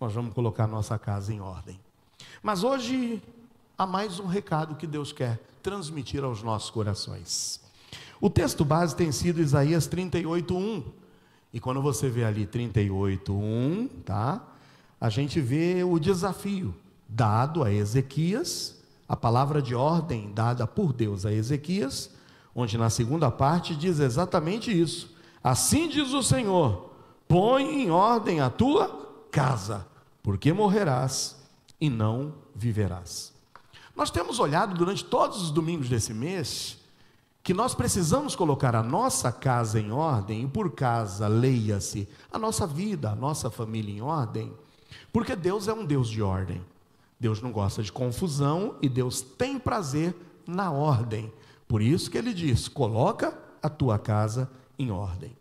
nós vamos colocar nossa casa em ordem. Mas hoje há mais um recado que Deus quer transmitir aos nossos corações. O texto base tem sido Isaías 38:1. E quando você vê ali 38:1, tá? A gente vê o desafio dado a Ezequias, a palavra de ordem dada por Deus a Ezequias, onde na segunda parte diz exatamente isso. Assim diz o Senhor: põe em ordem a tua casa, porque morrerás e não viverás. Nós temos olhado durante todos os domingos desse mês que nós precisamos colocar a nossa casa em ordem, e por casa, leia-se, a nossa vida, a nossa família em ordem, porque Deus é um Deus de ordem. Deus não gosta de confusão e Deus tem prazer na ordem. Por isso que ele diz: coloca a tua casa em ordem.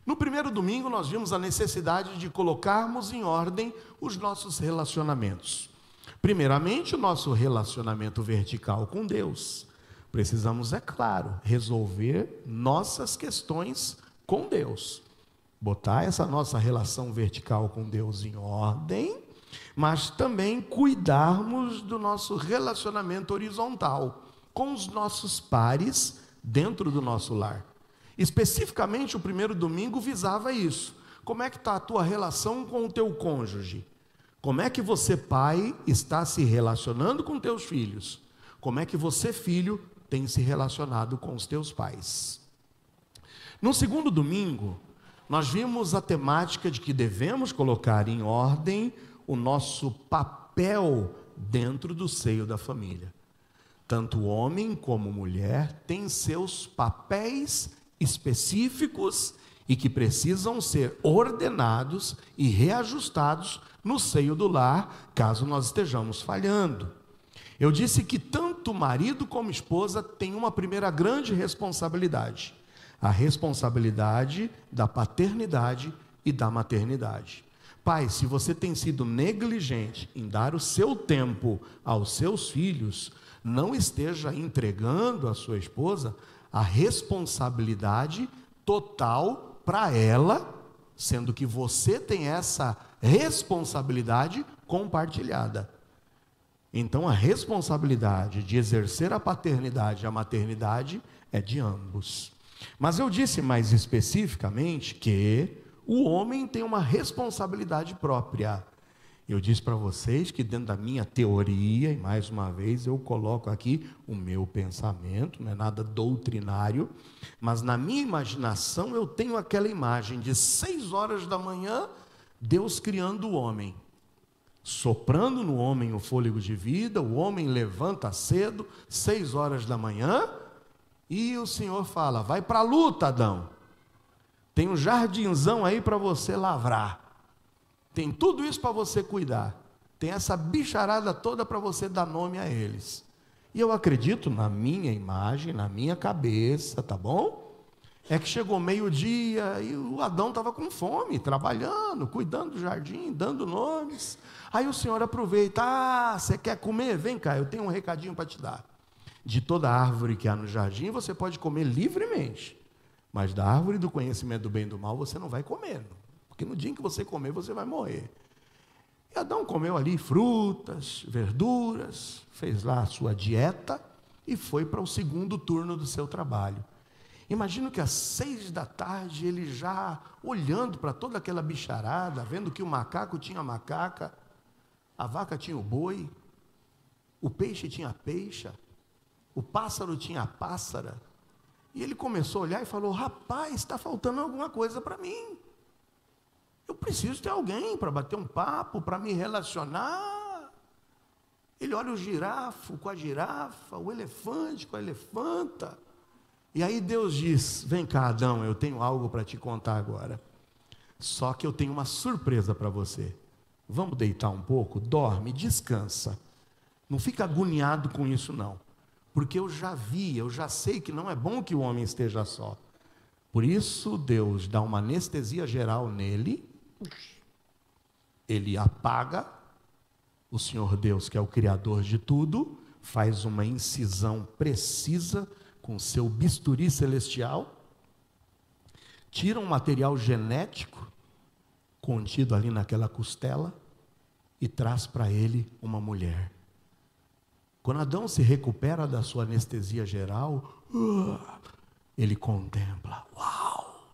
No primeiro domingo nós vimos a necessidade de colocarmos em ordem os nossos relacionamentos. Primeiramente, o nosso relacionamento vertical com Deus. Precisamos, é claro, resolver nossas questões com Deus. Botar essa nossa relação vertical com Deus em ordem, mas também cuidarmos do nosso relacionamento horizontal com os nossos pares dentro do nosso lar. Especificamente, o primeiro domingo visava isso. Como é que está a tua relação com o teu cônjuge? Como é que você, pai, está se relacionando com teus filhos? Como é que você, filho, tem se relacionado com os teus pais? No segundo domingo, nós vimos a temática de que devemos colocar em ordem o nosso papel dentro do seio da família. Tanto homem como mulher têm seus papéis específicos e que precisam ser ordenados e reajustados no seio do lar, caso nós estejamos falhando. Eu disse que tanto marido como esposa têm uma primeira grande responsabilidade: a responsabilidade da paternidade e da maternidade. Pai, se você tem sido negligente em dar o seu tempo aos seus filhos, não esteja entregando à sua esposa a responsabilidade total para ela, sendo que você tem essa responsabilidade compartilhada. Então a responsabilidade de exercer a paternidade e a maternidade é de ambos. Mas eu disse mais especificamente que o homem tem uma responsabilidade própria. Eu disse para vocês que dentro da minha teoria, e mais uma vez eu coloco aqui o meu pensamento, não é nada doutrinário, mas na minha imaginação eu tenho aquela imagem de 6 horas da manhã, Deus criando o homem, soprando no homem o fôlego de vida, o homem levanta cedo, 6 horas da manhã, e o Senhor fala: vai para a luta, Adão, tem um jardinzão aí para você lavrar, tem tudo isso para você cuidar, tem essa bicharada toda para você dar nome a eles. E eu acredito, na minha imagem, na minha cabeça, tá bom? É que chegou meio-dia e o Adão estava com fome, trabalhando, cuidando do jardim, dando nomes. Aí o Senhor aproveita: ah, você quer comer? Vem cá, eu tenho um recadinho para te dar. De toda árvore que há no jardim, você pode comer livremente, mas da árvore do conhecimento do bem e do mal, você não vai comer, porque no dia em que você comer, você vai morrer. E Adão comeu ali frutas, verduras, fez lá a sua dieta e foi para o segundo turno do seu trabalho. Imagino que às 6 da tarde, ele já olhando para toda aquela bicharada, vendo que o macaco tinha macaca, a vaca tinha o boi, o peixe tinha a peixa, o pássaro tinha a pássara, e ele começou a olhar e falou: rapaz, está faltando alguma coisa para mim. Eu preciso ter alguém para bater um papo, para me relacionar. Ele olha o girafo com a girafa, o elefante com a elefanta. E aí Deus diz: vem cá, Adão, eu tenho algo para te contar agora. Só que eu tenho uma surpresa para você. Vamos deitar um pouco? Dorme, descansa. Não fica agoniado com isso não. Porque eu já sei que não é bom que o homem esteja só. Por isso Deus dá uma anestesia geral nele. Ele apaga. O Senhor Deus, que é o Criador de tudo, faz uma incisão precisa com seu bisturi celestial, tira um material genético contido ali naquela costela, e traz para ele uma mulher. Quando Adão se recupera da sua anestesia geral, ele contempla: uau,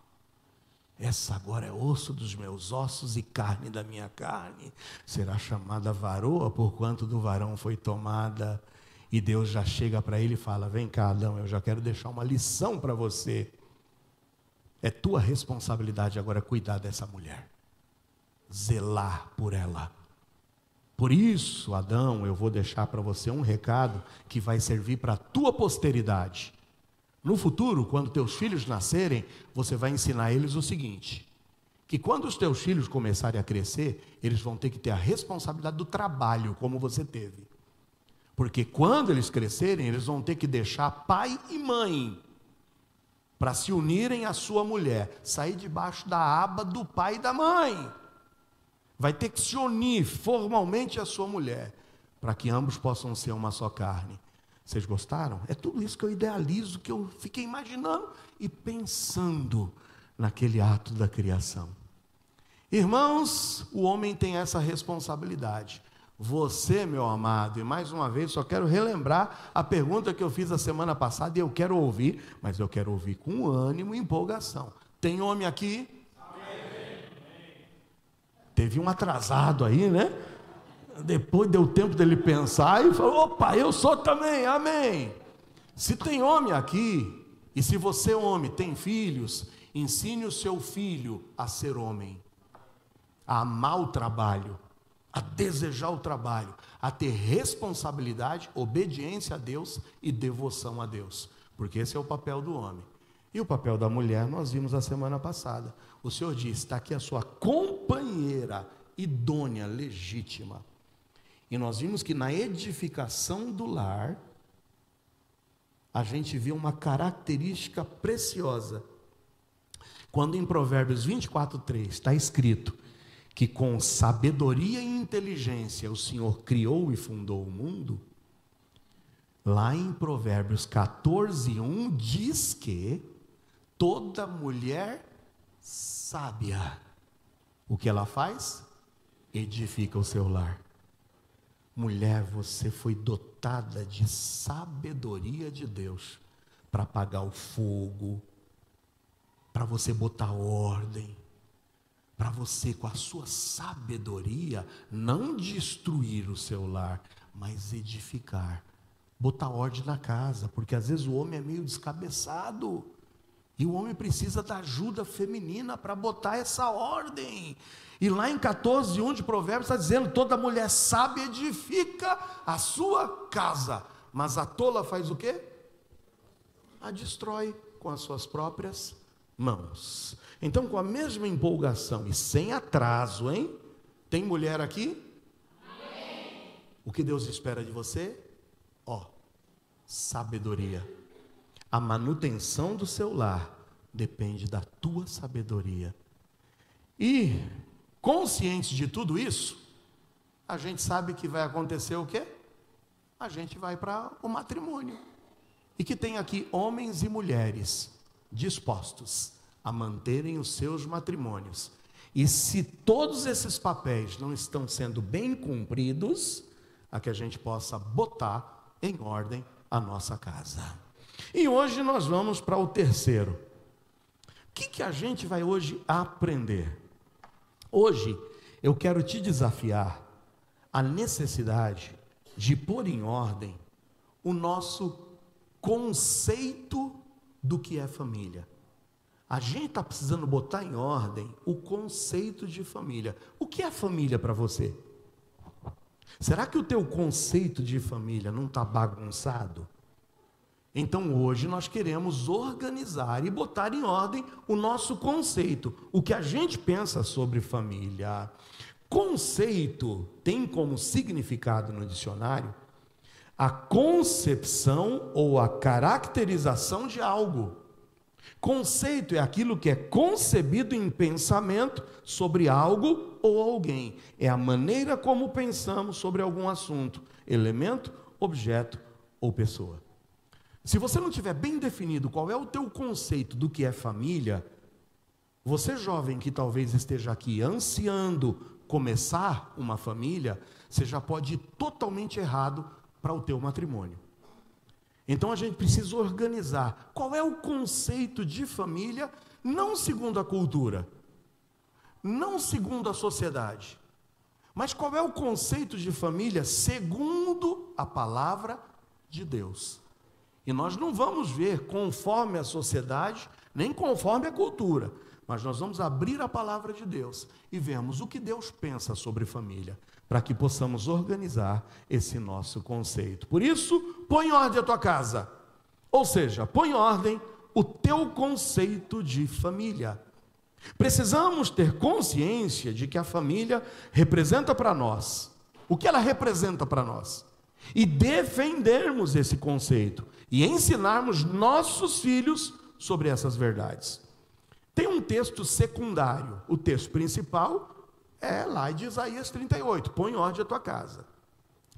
essa agora é osso dos meus ossos e carne da minha carne, será chamada varoa, porquanto do varão foi tomada. E Deus já chega para ele e fala: vem cá, Adão, eu já quero deixar uma lição para você. É tua responsabilidade agora cuidar dessa mulher, zelar por ela. Por isso, Adão, eu vou deixar para você um recado que vai servir para a tua posteridade. No futuro, quando teus filhos nascerem, você vai ensinar eles o seguinte: que quando os teus filhos começarem a crescer, eles vão ter que ter a responsabilidade do trabalho, como você teve. Porque quando eles crescerem, eles vão ter que deixar pai e mãe para se unirem à sua mulher, sair debaixo da aba do pai e da mãe. Vai ter que se unir formalmente à sua mulher, para que ambos possam ser uma só carne. Vocês gostaram? É tudo isso que eu idealizo, que eu fiquei imaginando e pensando naquele ato da criação. Irmãos, o homem tem essa responsabilidade. Você, meu amado, e mais uma vez só quero relembrar a pergunta que eu fiz a semana passada, e eu quero ouvir, mas eu quero ouvir com ânimo e empolgação. Tem homem aqui? Amém. Teve um atrasado aí, né? Depois deu tempo dele pensar e falou: opa, eu sou também, amém. Se tem homem aqui, e se você, homem, tem filhos, ensine o seu filho a ser homem, a amar o trabalho, a desejar o trabalho, a ter responsabilidade, obediência a Deus e devoção a Deus, porque esse é o papel do homem. E o papel da mulher nós vimos a semana passada. O Senhor diz: está aqui a sua companheira idônea, legítima. E nós vimos que na edificação do lar, a gente vê uma característica preciosa. Quando em Provérbios 24:3 está escrito que com sabedoria e inteligência o Senhor criou e fundou o mundo, lá em Provérbios 14:1 diz que toda mulher sábia, o que ela faz? Edifica o seu lar. Mulher, você foi dotada de sabedoria de Deus para apagar o fogo, para você botar ordem, para você, com a sua sabedoria, não destruir o seu lar, mas edificar, botar ordem na casa, porque às vezes o homem é meio descabeçado, e o homem precisa da ajuda feminina para botar essa ordem. E lá em 14:1 de Provérbios está dizendo: toda mulher sábia edifica a sua casa, mas a tola faz o quê? A destrói com as suas próprias mãos. Então, com a mesma empolgação e sem atraso, hein? Tem mulher aqui? Amém. O que Deus espera de você? Sabedoria. A manutenção do seu lar depende da tua sabedoria. E, consciente de tudo isso, a gente sabe que vai acontecer o quê? A gente vai para o matrimônio. E que tem aqui homens e mulheres dispostos a manterem os seus matrimônios. E se todos esses papéis não estão sendo bem cumpridos, a que a gente possa botar em ordem a nossa casa. E hoje nós vamos para o terceiro. O que a gente vai hoje aprender? Hoje eu quero te desafiar a necessidade de pôr em ordem o nosso conceito do que é família. A gente está precisando botar em ordem o conceito de família. O que é família para você? Será que o teu conceito de família não está bagunçado? Então hoje nós queremos organizar e botar em ordem o nosso conceito, o que a gente pensa sobre família. Conceito tem como significado no dicionário a concepção ou a caracterização de algo. Conceito é aquilo que é concebido em pensamento sobre algo ou alguém. É a maneira como pensamos sobre algum assunto, elemento, objeto ou pessoa. Se você não tiver bem definido qual é o teu conceito do que é família, você jovem que talvez esteja aqui ansiando começar uma família, você já pode ir totalmente errado para o teu matrimônio. Então a gente precisa organizar. Qual é o conceito de família, não segundo a cultura, não segundo a sociedade, mas qual é o conceito de família segundo a palavra de Deus? E nós não vamos ver conforme a sociedade, nem conforme a cultura, mas nós vamos abrir a palavra de Deus e vemos o que Deus pensa sobre família, para que possamos organizar esse nosso conceito. Por isso, põe em ordem a tua casa, ou seja, põe em ordem o teu conceito de família. Precisamos ter consciência de que a família representa para nós, o que ela representa para nós, e defendermos esse conceito, e ensinarmos nossos filhos sobre essas verdades. Tem um texto secundário, o texto principal é lá de Isaías 38, põe em ordem a tua casa.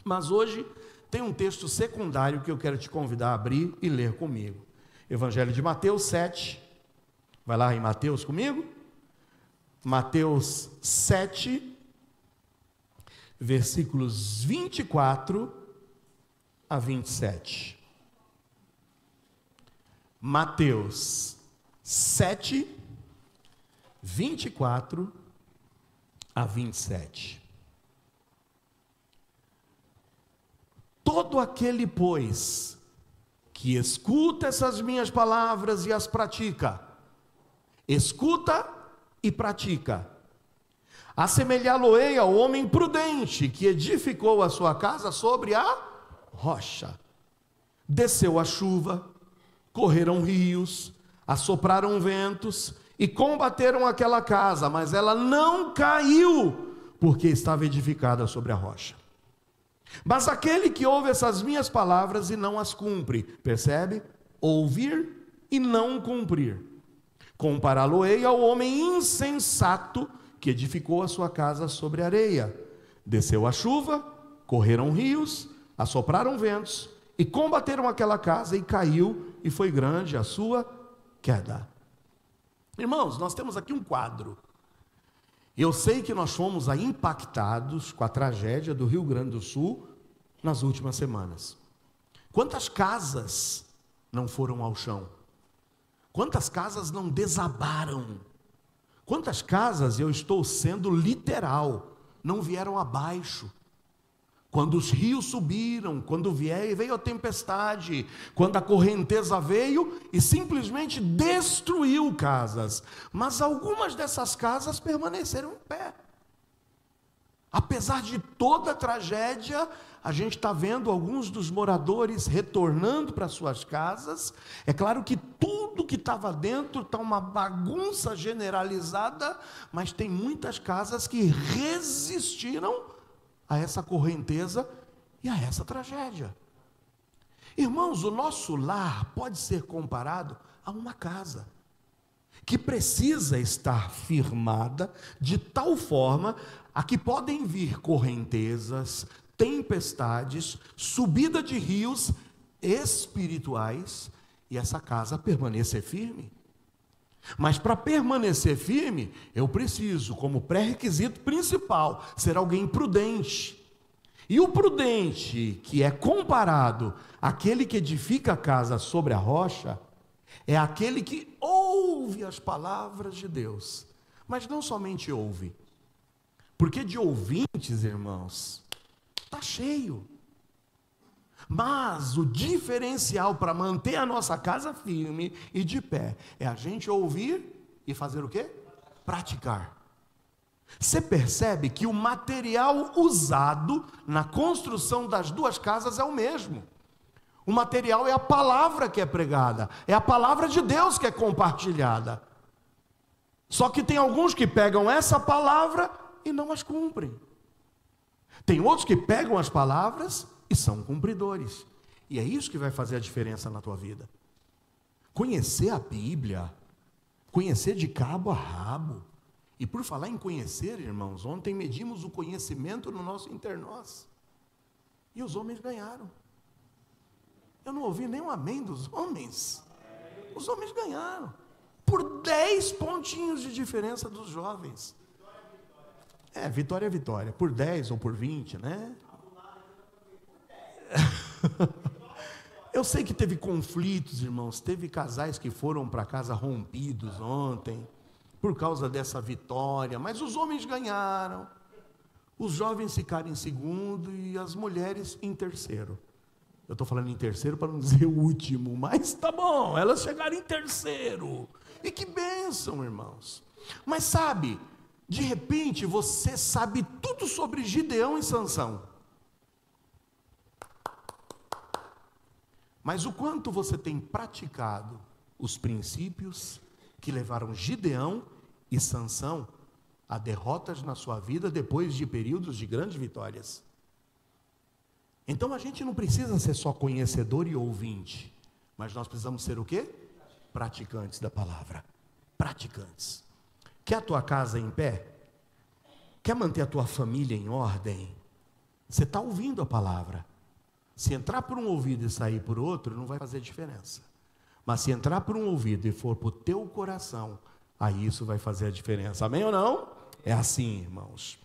Mas hoje tem um texto secundário que eu quero te convidar a abrir e ler comigo. Evangelho de Mateus 7, vai lá em Mateus comigo? Mateus 7, versículos 24 a 27. Mateus 7, 24 a 27. Todo aquele, pois, que escuta essas minhas palavras e as pratica, escuta e pratica, assemelhá-lo-ei ao homem prudente que edificou a sua casa sobre a rocha. Desceu a chuva, correram rios, assopraram ventos e combateram aquela casa, mas ela não caiu, porque estava edificada sobre a rocha. Mas aquele que ouve essas minhas palavras e não as cumpre, percebe? Ouvir e não cumprir. Compará-lo-ei ao homem insensato que edificou a sua casa sobre areia. Desceu a chuva, correram rios, assopraram ventos e combateram aquela casa, e caiu, e foi grande a sua queda. Irmãos, nós temos aqui um quadro. Eu sei que nós fomos aí impactados com a tragédia do Rio Grande do Sul nas últimas semanas. Quantas casas não foram ao chão? Quantas casas não desabaram? Quantas casas, eu estou sendo literal, não vieram abaixo? Quando os rios subiram, quando veio a tempestade, quando a correnteza veio e simplesmente destruiu casas. Mas algumas dessas casas permaneceram em pé. Apesar de toda a tragédia, a gente está vendo alguns dos moradores retornando para suas casas. É claro que tudo que estava dentro está uma bagunça generalizada, mas tem muitas casas que resistiram a essa correnteza e a essa tragédia. Irmãos, o nosso lar pode ser comparado a uma casa que precisa estar firmada de tal forma a que podem vir correntezas, tempestades, subida de rios espirituais e essa casa permanecer firme. Mas para permanecer firme, eu preciso, como pré-requisito principal, ser alguém prudente. E o prudente, que é comparado àquele que edifica a casa sobre a rocha, é aquele que ouve as palavras de Deus. Mas não somente ouve, porque de ouvintes, irmãos, está cheio. Mas o diferencial para manter a nossa casa firme e de pé é a gente ouvir e fazer o quê? Praticar. Você percebe que o material usado na construção das duas casas é o mesmo. O material é a palavra que é pregada, é a palavra de Deus que é compartilhada. Só que tem alguns que pegam essa palavra e não as cumprem. Tem outros que pegam as palavras e são cumpridores. E é isso que vai fazer a diferença na tua vida. Conhecer a Bíblia, conhecer de cabo a rabo. E por falar em conhecer, irmãos, ontem medimos o conhecimento no nosso internós. E os homens ganharam. Eu não ouvi nenhum amém dos homens. Os homens ganharam. Por 10 pontinhos de diferença dos jovens. Vitória é vitória, por 10 ou por 20, né? Eu sei que teve conflitos, irmãos, teve casais que foram para casa rompidos ontem, por causa dessa vitória, mas os homens ganharam, os jovens ficaram em segundo e as mulheres em terceiro. Eu estou falando em terceiro para não dizer o último, mas tá bom, elas chegaram em terceiro, e que bênção, irmãos. Mas sabe, de repente você sabe tudo sobre Gideão e Sansão, mas o quanto você tem praticado os princípios que levaram Gideão e Sansão a derrotas na sua vida depois de períodos de grandes vitórias? Então a gente não precisa ser só conhecedor e ouvinte, mas nós precisamos ser o quê? Praticantes da palavra. Praticantes. Quer a tua casa em pé? Quer manter a tua família em ordem? Você está ouvindo a palavra. Se entrar por um ouvido e sair por outro, não vai fazer diferença. Mas se entrar por um ouvido e for para o teu coração, aí isso vai fazer a diferença. Amém ou não? É assim, irmãos.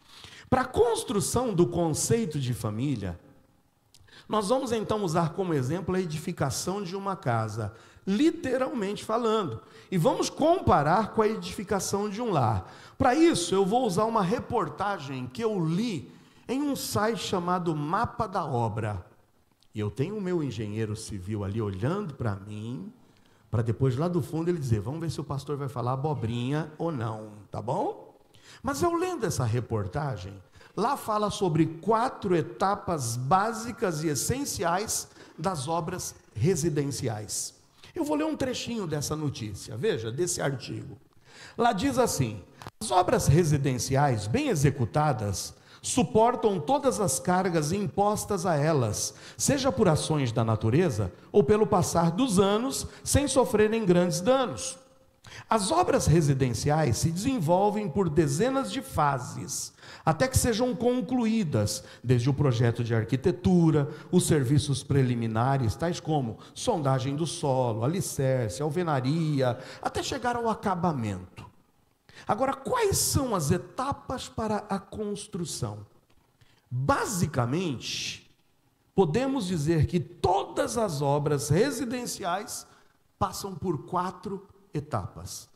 Para a construção do conceito de família, nós vamos então usar como exemplo a edificação de uma casa, literalmente falando, e vamos comparar com a edificação de um lar. Para isso, eu vou usar uma reportagem que eu li em um site chamado Mapa da Obra. E eu tenho o meu engenheiro civil ali olhando para mim, para depois lá do fundo ele dizer, vamos ver se o pastor vai falar abobrinha ou não, tá bom? Mas eu lendo essa reportagem, lá fala sobre 4 etapas básicas e essenciais das obras residenciais. Eu vou ler um trechinho dessa notícia, veja, desse artigo. Lá diz assim: as obras residenciais bem executadas suportam todas as cargas impostas a elas, seja por ações da natureza ou pelo passar dos anos, sem sofrerem grandes danos. As obras residenciais se desenvolvem por dezenas de fases, até que sejam concluídas, desde o projeto de arquitetura, os serviços preliminares, tais como sondagem do solo, alicerce, alvenaria, até chegar ao acabamento. Agora, quais são as etapas para a construção? Basicamente, podemos dizer que todas as obras residenciais passam por 4 etapas.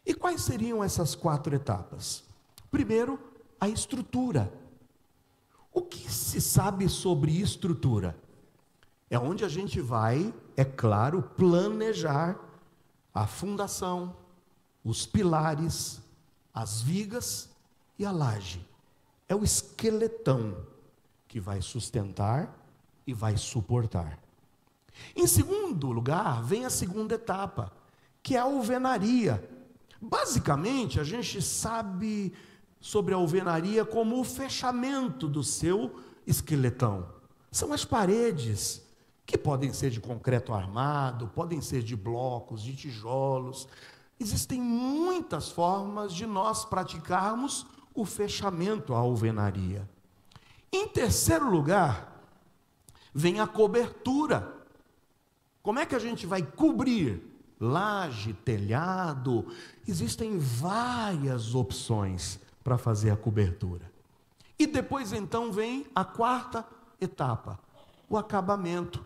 E quais seriam essas 4 etapas? Primeiro, a estrutura. O que se sabe sobre estrutura? É onde a gente vai, é claro, planejar a fundação, os pilares, as vigas e a laje. É o esqueletão que vai sustentar e vai suportar. Em segundo lugar, vem a segunda etapa, que é a alvenaria. Basicamente, a gente sabe sobre a alvenaria como o fechamento do seu esqueletão. São as paredes, que podem ser de concreto armado, podem ser de blocos, de tijolos. Existem muitas formas de nós praticarmos o fechamento à alvenaria. Em terceiro lugar, vem a cobertura. Como é que a gente vai cobrir? Laje, telhado, existem várias opções para fazer a cobertura. E depois então vem a 4ª etapa, o acabamento.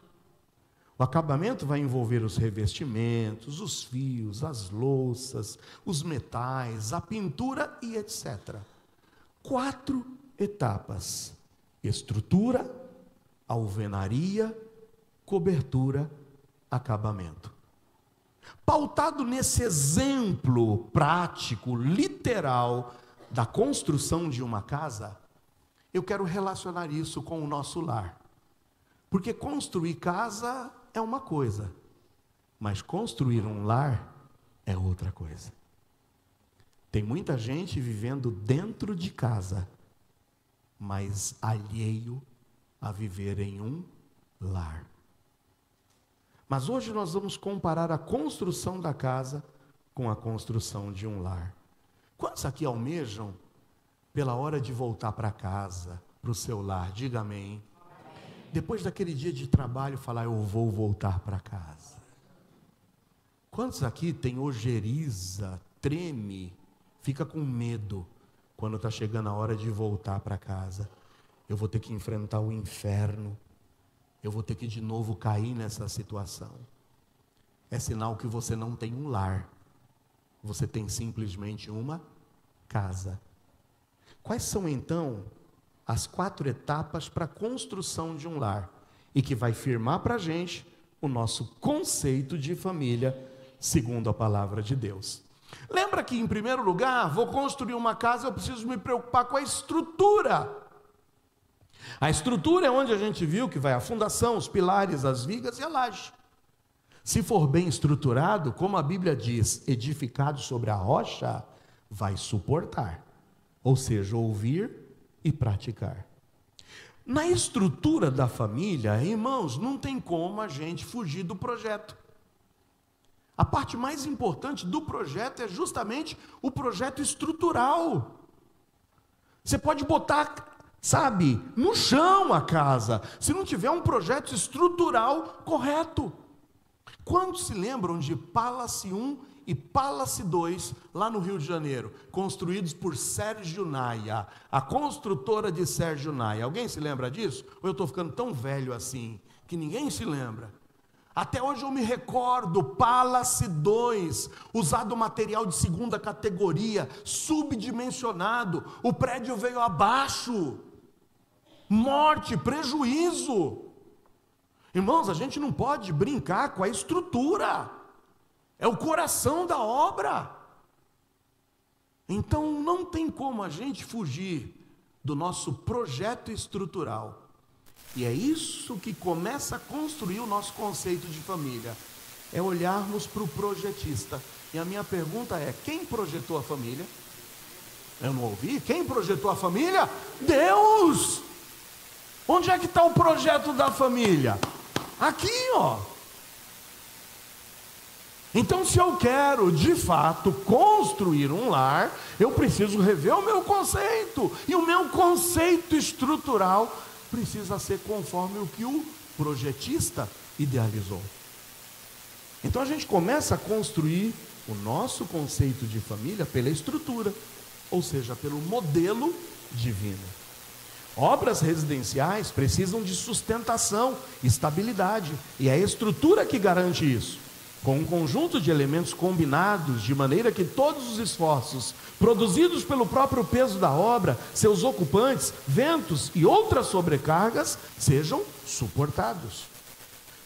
O acabamento vai envolver os revestimentos, os fios, as louças, os metais, a pintura e etc. 4 etapas: estrutura, alvenaria, cobertura, acabamento. Pautado nesse exemplo prático, literal, da construção de uma casa, eu quero relacionar isso com o nosso lar. Porque construir casa é uma coisa, mas construir um lar é outra coisa. Tem muita gente vivendo dentro de casa, mas alheio a viver em um lar. Mas hoje nós vamos comparar a construção da casa com a construção de um lar. Quantos aqui almejam, pela hora de voltar para casa, para o seu lar? Diga amém. Depois daquele dia de trabalho, falar, eu vou voltar para casa. Quantos aqui tem ojeriza, treme, fica com medo quando está chegando a hora de voltar para casa, eu vou ter que enfrentar o inferno, eu vou ter que de novo cair nessa situação. É sinal que você não tem um lar, você tem simplesmente uma casa. Quais são então as 4 etapas para a construção de um lar? E que vai firmar para a gente o nosso conceito de família, segundo a palavra de Deus. Lembra que, em primeiro lugar, vou construir uma casa, eu preciso me preocupar com a estrutura. A estrutura é onde a gente viu que vai a fundação, os pilares, as vigas e a laje. Se for bem estruturado, como a Bíblia diz, edificado sobre a rocha, vai suportar. Ou seja, ouvir e praticar. Na estrutura da família, irmãos, não tem como a gente fugir do projeto. A parte mais importante do projeto é justamente o projeto estrutural. Você pode botar, sabe, no chão a casa, se não tiver um projeto estrutural correto. Quantos se lembram de Palace 1 e Palace 2, lá no Rio de Janeiro, construídos por Sérgio Naia, a construtora de Sérgio Naia? Alguém se lembra disso? Ou eu estou ficando tão velho assim, que ninguém se lembra? Até hoje eu me recordo, Palace 2, usado material de 2ª categoria, subdimensionado, o prédio veio abaixo, morte, prejuízo. Irmãos, a gente não pode brincar com a estrutura, é o coração da obra. Então não tem como a gente fugir do nosso projeto estrutural. E é isso que começa a construir o nosso conceito de família, é olharmos para o projetista. E a minha pergunta é: quem projetou a família? Eu não ouvi. Quem projetou a família? Deus! Onde é que está o projeto da família? Aqui, ó. Então, se eu quero de fato construir um lar, eu preciso rever o meu conceito. E o meu conceito estrutural precisa ser conforme o que o projetista idealizou. Então a gente começa a construir o nosso conceito de família pela estrutura, ou seja, pelo modelo divino. Obras residenciais precisam de sustentação, estabilidade, e é a estrutura que garante isso. Com um conjunto de elementos combinados, de maneira que todos os esforços produzidos pelo próprio peso da obra, seus ocupantes, ventos e outras sobrecargas, sejam suportados.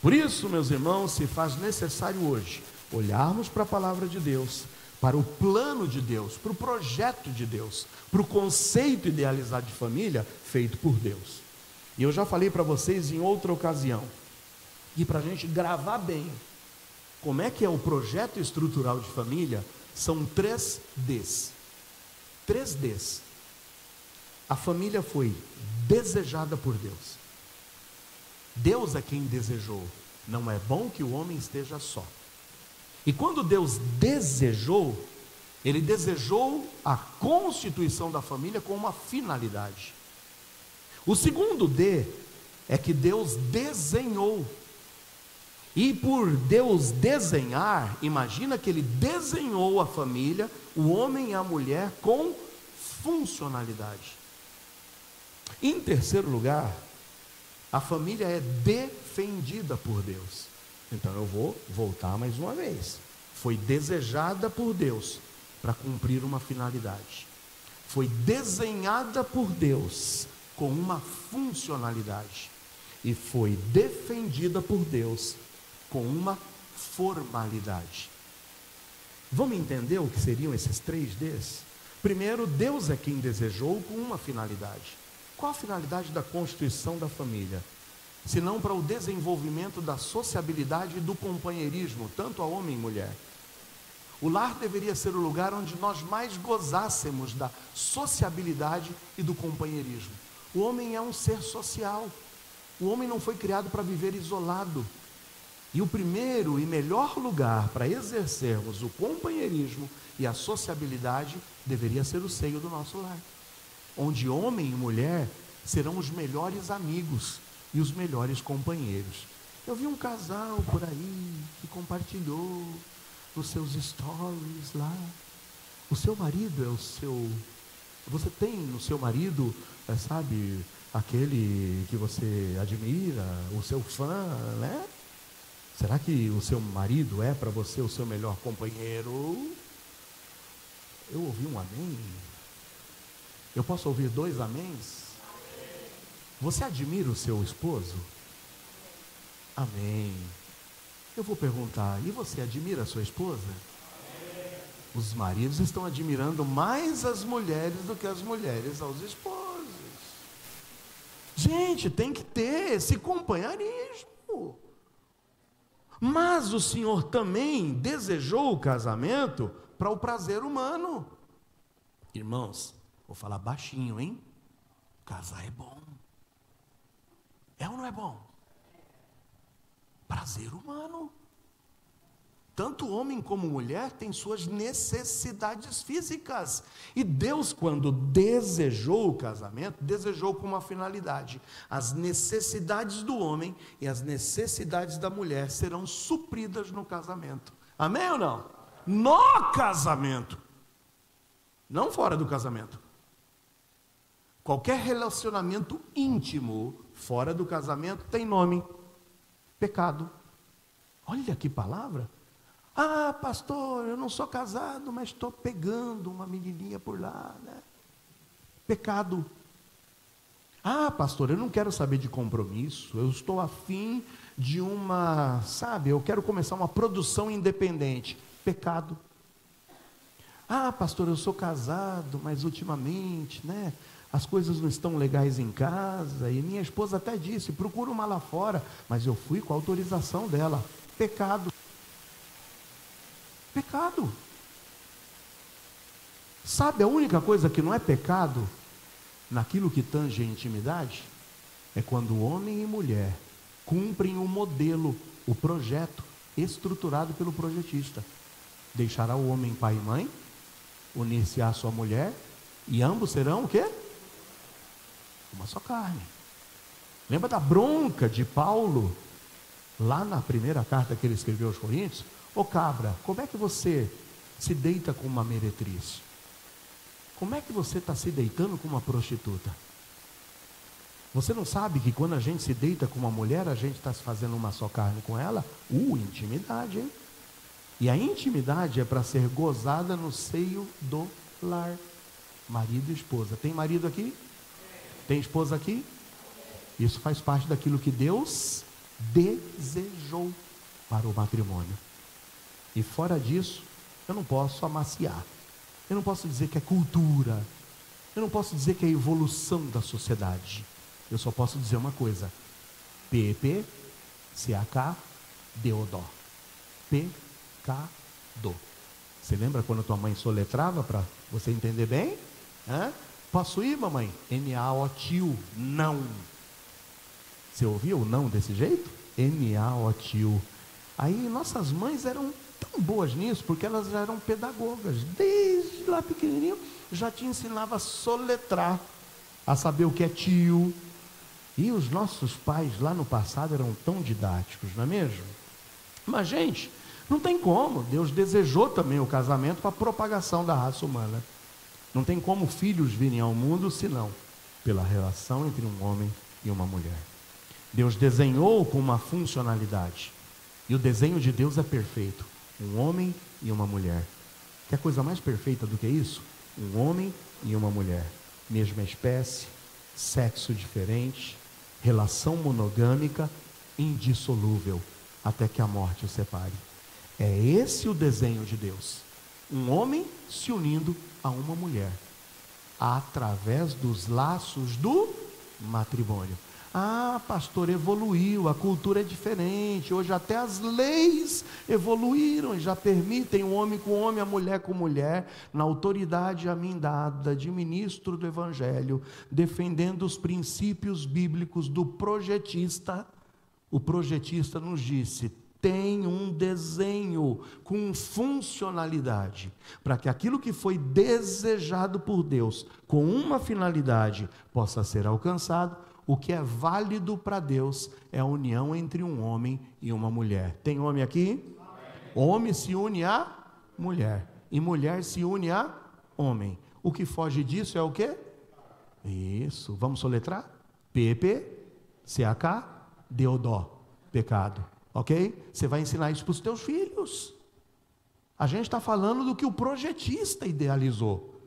Por isso, meus irmãos, se faz necessário hoje olharmos para a palavra de Deus, para o plano de Deus, para o projeto de Deus, para o conceito idealizado de família feito por Deus. E eu já falei para vocês em outra ocasião, e para a gente gravar bem como é que é o projeto estrutural de família, são 3 Ds. 3 Ds. A família foi desejada por Deus. Deus é quem desejou. Não é bom que o homem esteja só. E quando Deus desejou, Ele desejou a constituição da família com uma finalidade. O segundo D é que Deus desenhou. E por Deus desenhar, imagina que Ele desenhou a família, o homem e a mulher, com funcionalidade. Em terceiro lugar, a família é defendida por Deus. Então eu vou voltar mais uma vez. Foi desejada por Deus para cumprir uma finalidade. Foi desenhada por Deus com uma funcionalidade. E foi defendida por Deus com uma formalidade. Vamos entender o que seriam esses 3 Ds? Primeiro, Deus é quem desejou com uma finalidade. Qual a finalidade da constituição da família? Senão para o desenvolvimento da sociabilidade e do companheirismo, tanto a homem e mulher. O lar deveria ser o lugar onde nós mais gozássemos da sociabilidade e do companheirismo. O homem é um ser social. O homem não foi criado para viver isolado. E o primeiro e melhor lugar para exercermos o companheirismo e a sociabilidade deveria ser o seio do nosso lar, onde homem e mulher serão os melhores amigos e os melhores companheiros. Eu vi um casal por aí que compartilhou nos seus stories lá. O seu marido é o seu Você tem no seu marido, sabe, aquele que você admira, o seu fã, né? Será que o seu marido é para você o seu melhor companheiro? Eu ouvi um amém. Eu posso ouvir 2 améns? Você admira o seu esposo? Amém. Eu vou perguntar, e você admira a sua esposa? Os maridos estão admirando mais as mulheres do que as mulheres aos esposos. Gente, tem que ter esse companheirismo. Mas o Senhor também desejou o casamento para o prazer humano. Irmãos, vou falar baixinho, hein? Casar é bom. É ou não é bom? Prazer humano. Tanto homem como mulher têm suas necessidades físicas. E Deus, quando desejou o casamento, desejou com uma finalidade. As necessidades do homem e as necessidades da mulher serão supridas no casamento. Amém ou não? No casamento. Não fora do casamento. Qualquer relacionamento íntimo fora do casamento tem nome: pecado. Olha que palavra. Ah, pastor, eu não sou casado, mas estou pegando uma menininha por lá, né? Pecado. Ah, pastor, eu não quero saber de compromisso, eu estou afim de uma, sabe, eu quero começar uma produção independente. Pecado. Ah, pastor, eu sou casado, mas ultimamente, né, as coisas não estão legais em casa, e minha esposa até disse, procura uma lá fora, mas eu fui com a autorização dela. Pecado. Pecado. Sabe, a única coisa que não é pecado naquilo que tange a intimidade é quando homem e mulher cumprem o modelo, o projeto estruturado pelo projetista. Deixará o homem pai e mãe, unir-se à sua mulher, e ambos serão o quê? Uma só carne. Lembra da bronca de Paulo lá na primeira carta que ele escreveu aos Coríntios? Ô cabra, como é que você se deita com uma meretriz? Como é que você está se deitando com uma prostituta? Você não sabe que quando a gente se deita com uma mulher, a gente está se fazendo uma só carne com ela? Intimidade, hein? E a intimidade é para ser gozada no seio do lar. Marido e esposa. Tem marido aqui? Tem esposa aqui? Isso faz parte daquilo que Deus desejou para o matrimônio. E fora disso, eu não posso amaciar. Eu não posso dizer que é cultura. Eu não posso dizer que é evolução da sociedade. Eu só posso dizer uma coisa: P-E-P, C-A-K, D-O-D-O. Pecado. Você lembra quando tua mãe soletrava para você entender bem? Posso ir, mamãe? N-A-O-T-I-O, não. Você ouviu o não desse jeito? N-A-O-T-I-O. Aí nossas mães eram tão boas nisso, porque elas já eram pedagogas. Desde lá pequenininho, já te ensinava a soletrar, a saber o que é tio. E os nossos pais lá no passado eram tão didáticos, não é mesmo? Mas, gente, não tem como. Deus desejou também o casamento para a propagação da raça humana. Não tem como filhos virem ao mundo, senão pela relação entre um homem e uma mulher. Deus desenhou com uma funcionalidade. E o desenho de Deus é perfeito. Um homem e uma mulher. Quer coisa mais perfeita do que isso? Um homem e uma mulher. Mesma espécie, sexo diferente, relação monogâmica, indissolúvel, até que a morte os separe. É esse o desenho de Deus. Um homem se unindo a uma mulher, através dos laços do matrimônio. Ah, pastor, evoluiu, a cultura é diferente, hoje até as leis evoluíram, já permitem o homem com homem, a mulher com mulher, na autoridade a mim dada de ministro do Evangelho, defendendo os princípios bíblicos do projetista. O projetista nos disse: tem um desenho com funcionalidade, para que aquilo que foi desejado por Deus, com uma finalidade, possa ser alcançado. O que é válido para Deus é a união entre um homem e uma mulher. Tem homem aqui? Amém. Homem se une a mulher, e mulher se une a homem. O que foge disso é o quê? Isso, vamos soletrar? P-P-C-A-K-D-O-D-O, pecado, ok? Você vai ensinar isso para os teus filhos. A gente está falando do que o projetista idealizou,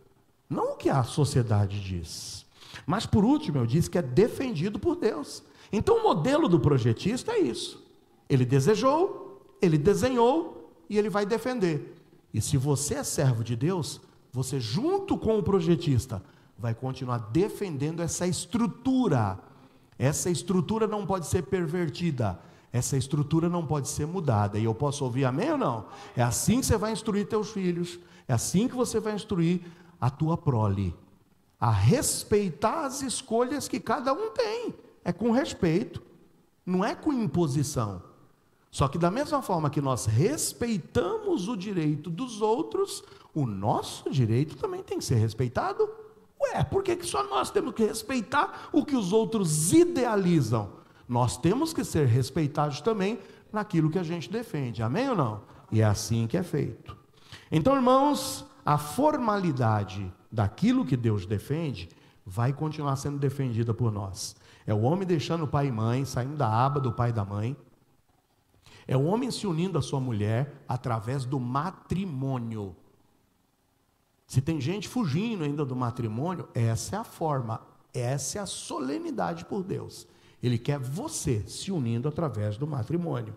não o que a sociedade diz. Mas por último, eu disse que é defendido por Deus. Então o modelo do projetista é isso. Ele desejou, ele desenhou e ele vai defender. E se você é servo de Deus, você junto com o projetista vai continuar defendendo essa estrutura. Essa estrutura não pode ser pervertida. Essa estrutura não pode ser mudada. E eu posso ouvir amém ou não? É assim que você vai instruir teus filhos. É assim que você vai instruir a tua prole. A respeitar as escolhas que cada um tem. É com respeito. Não é com imposição. Só que da mesma forma que nós respeitamos o direito dos outros, o nosso direito também tem que ser respeitado. Ué, por que só nós temos que respeitar o que os outros idealizam? Nós temos que ser respeitados também naquilo que a gente defende, amém ou não? E é assim que é feito. Então, irmãos, a formalidade daquilo que Deus defende vai continuar sendo defendida por nós. É o homem deixando o pai e mãe, saindo da aba do pai e da mãe. É o homem se unindo à sua mulher através do matrimônio. Se tem gente fugindo ainda do matrimônio, essa é a forma, essa é a solenidade por Deus. Ele quer você se unindo através do matrimônio.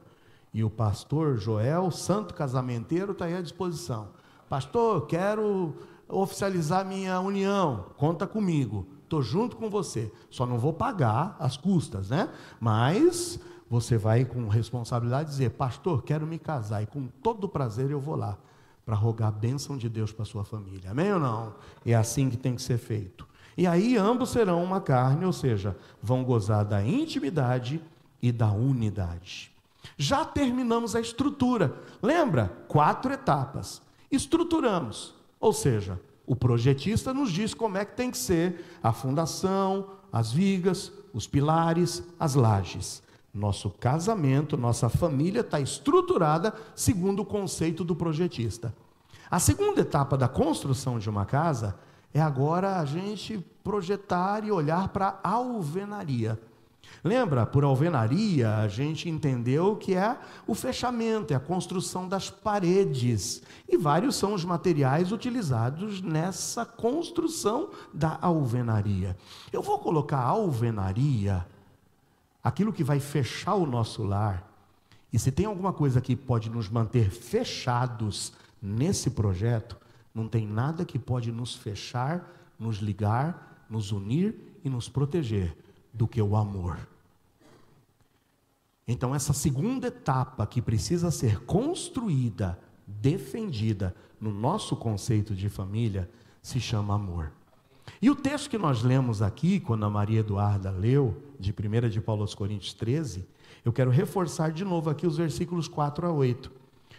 E o pastor Joel, santo casamenteiro, está aí à disposição. Pastor, quero oficializar minha união, conta comigo, estou junto com você. Só não vou pagar as custas, né? Mas você vai com responsabilidade dizer, pastor, quero me casar, e com todo prazer eu vou lá, para rogar a bênção de Deus para a sua família, amém ou não? É assim que tem que ser feito. E aí ambos serão uma carne, ou seja, vão gozar da intimidade e da unidade. Já terminamos a estrutura, lembra? 4 etapas. Estruturamos, ou seja, o projetista nos diz como é que tem que ser a fundação, as vigas, os pilares, as lajes. Nosso casamento, nossa família está estruturada segundo o conceito do projetista. A segunda etapa da construção de uma casa é agora a gente projetar e olhar para a alvenaria. Lembra, por alvenaria a gente entendeu que é o fechamento, é a construção das paredes. E vários são os materiais utilizados nessa construção da alvenaria. Eu vou colocar a alvenaria, aquilo que vai fechar o nosso lar. E se tem alguma coisa que pode nos manter fechados nesse projeto, não tem nada que pode nos fechar, nos ligar, nos unir e nos proteger do que o amor. Então essa segunda etapa que precisa ser construída, defendida no nosso conceito de família, se chama amor. E o texto que nós lemos aqui, quando a Maria Eduarda leu, de 1 de Paulo aos Coríntios 13, eu quero reforçar de novo aqui os versículos 4 a 8.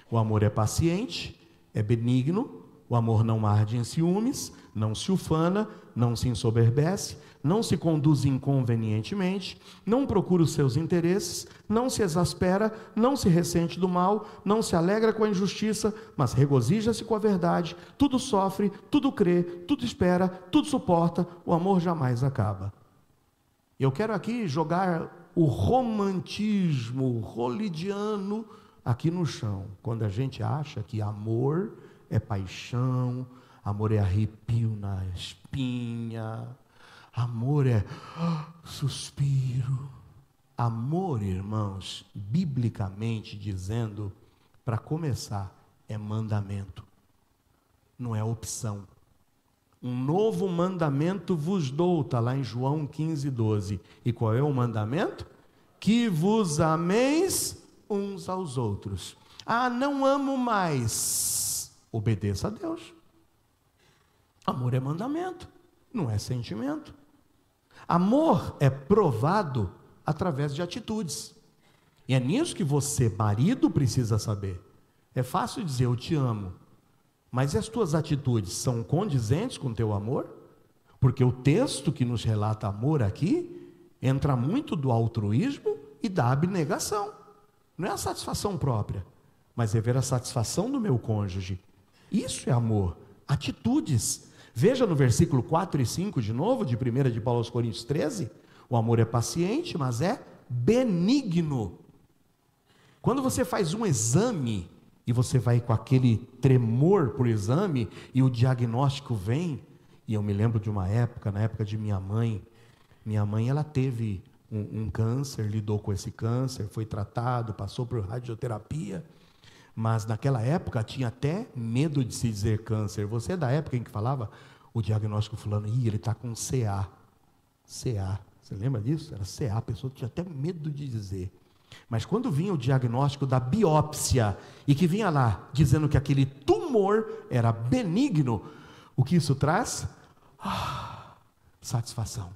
O amor é paciente, é benigno, o amor não arde em ciúmes, não se ufana, não se ensoberbece, não se conduz inconvenientemente, não procura os seus interesses, não se exaspera, não se ressente do mal, não se alegra com a injustiça, mas regozija-se com a verdade, tudo sofre, tudo crê, tudo espera, tudo suporta, o amor jamais acaba. Eu quero aqui jogar o romantismo holidiano aqui no chão, quando a gente acha que amor é paixão, amor é arrepio na espinha, amor é suspiro. Amor, irmãos, biblicamente dizendo, para começar, é mandamento, não é opção. Um novo mandamento vos dou, está lá em João 15:12. E qual é o mandamento? Que vos ameis uns aos outros. Ah, não amo mais. Obedeça a Deus. Amor é mandamento, não é sentimento. Amor é provado através de atitudes. E é nisso que você, marido, precisa saber. É fácil dizer eu te amo, mas as tuas atitudes são condizentes com o teu amor? Porque o texto que nos relata amor aqui entra muito do altruísmo e da abnegação. Não é a satisfação própria, mas é ver a satisfação do meu cônjuge. Isso é amor, atitudes. Veja no versículo 4 e 5 de novo, de 1 de Paulo aos Coríntios 13, o amor é paciente, mas é benigno. Quando você faz um exame, e você vai com aquele tremor para o exame, e o diagnóstico vem, e eu me lembro de uma época, na época de minha mãe ela teve um câncer, lidou com esse câncer, foi tratado, passou por radioterapia, mas naquela época tinha até medo de se dizer câncer. Você é da época em que falava o diagnóstico fulano, ele está com CA, você lembra disso? Era CA, a pessoa tinha até medo de dizer. Mas quando vinha o diagnóstico da biópsia, e que vinha lá, dizendo que aquele tumor era benigno, o que isso traz? Satisfação.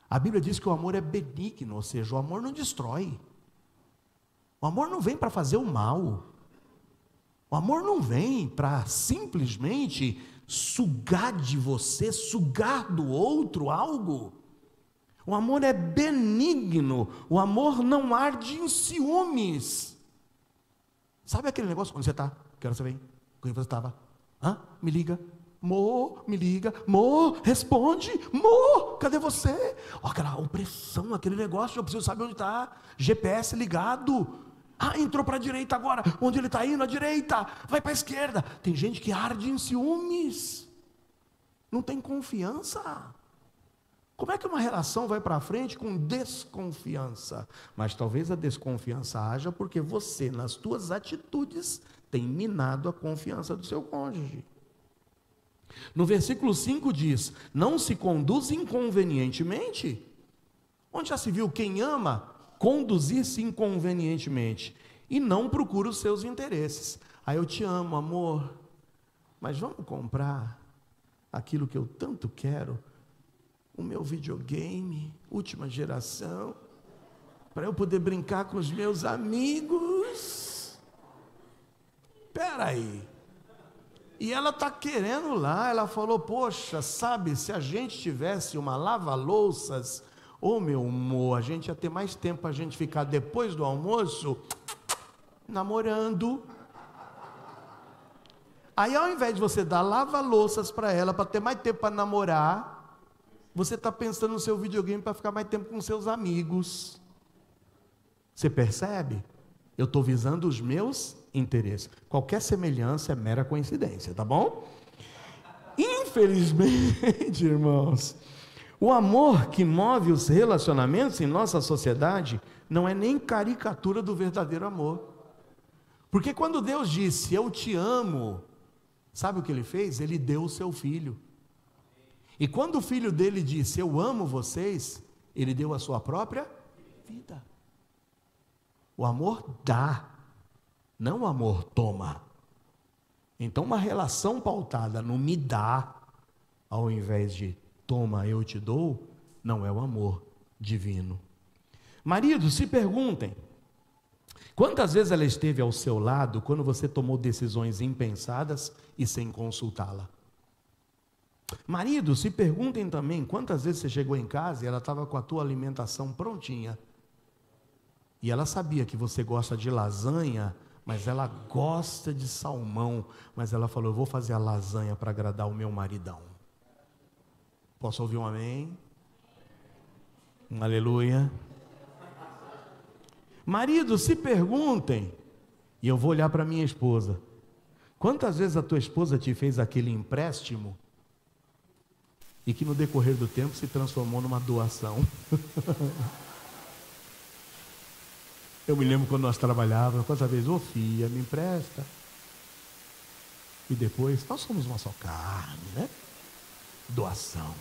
A Bíblia diz que o amor é benigno, ou seja, o amor não destrói. O amor não vem para fazer o mal. O amor não vem para simplesmente sugar de você, sugar do outro algo. O amor é benigno, o amor não arde em ciúmes. Sabe aquele negócio quando você está? Que hora você vem? Quando você estava? Me liga. Me liga, responde, cadê você? Aquela opressão, aquele negócio, eu preciso saber onde está, GPS ligado, entrou para a direita agora, onde ele está indo? À direita, vai para a esquerda. Tem gente que arde em ciúmes, não tem confiança. Como é que uma relação vai para frente com desconfiança? Mas talvez a desconfiança haja porque você, nas suas atitudes, tem minado a confiança do seu cônjuge. No versículo 5 diz, não se conduz inconvenientemente. Onde já se viu quem ama conduzir-se inconvenientemente e não procura os seus interesses? Eu te amo, amor, mas vamos comprar aquilo que eu tanto quero, o meu videogame, última geração, para eu poder brincar com os meus amigos. Espera aí. E ela está querendo lá, ela falou, poxa, sabe, se a gente tivesse uma lava-louças, meu amor, a gente ia ter mais tempo para a gente ficar depois do almoço, namorando. Aí ao invés de você dar lava-louças para ela, para ter mais tempo para namorar, você está pensando no seu videogame para ficar mais tempo com seus amigos. Você percebe? Eu estou visando os meus interesses. Qualquer semelhança é mera coincidência, tá bom? Infelizmente, irmãos, o amor que move os relacionamentos em nossa sociedade não é nem caricatura do verdadeiro amor. Porque quando Deus disse, eu te amo, sabe o que ele fez? Ele deu o seu filho. E quando o filho dele disse, eu amo vocês, ele deu a sua própria vida. O amor dá, não o amor toma. Então uma relação pautada no me dá, ao invés de toma, eu te dou, não é o amor divino. Maridos, se perguntem, quantas vezes ela esteve ao seu lado quando você tomou decisões impensadas e sem consultá-la? Maridos, se perguntem também, quantas vezes você chegou em casa e ela estava com a tua alimentação prontinha, e ela sabia que você gosta de lasanha, mas ela gosta de salmão, mas ela falou, eu vou fazer a lasanha para agradar o meu maridão. Posso ouvir um amém? Um aleluia. Maridos, se perguntem, e eu vou olhar para minha esposa, quantas vezes a tua esposa te fez aquele empréstimo, e que no decorrer do tempo se transformou numa doação? Eu me lembro quando nós trabalhávamos, quantas vezes, filha, me empresta. E depois, nós somos uma só carne, né? Doação.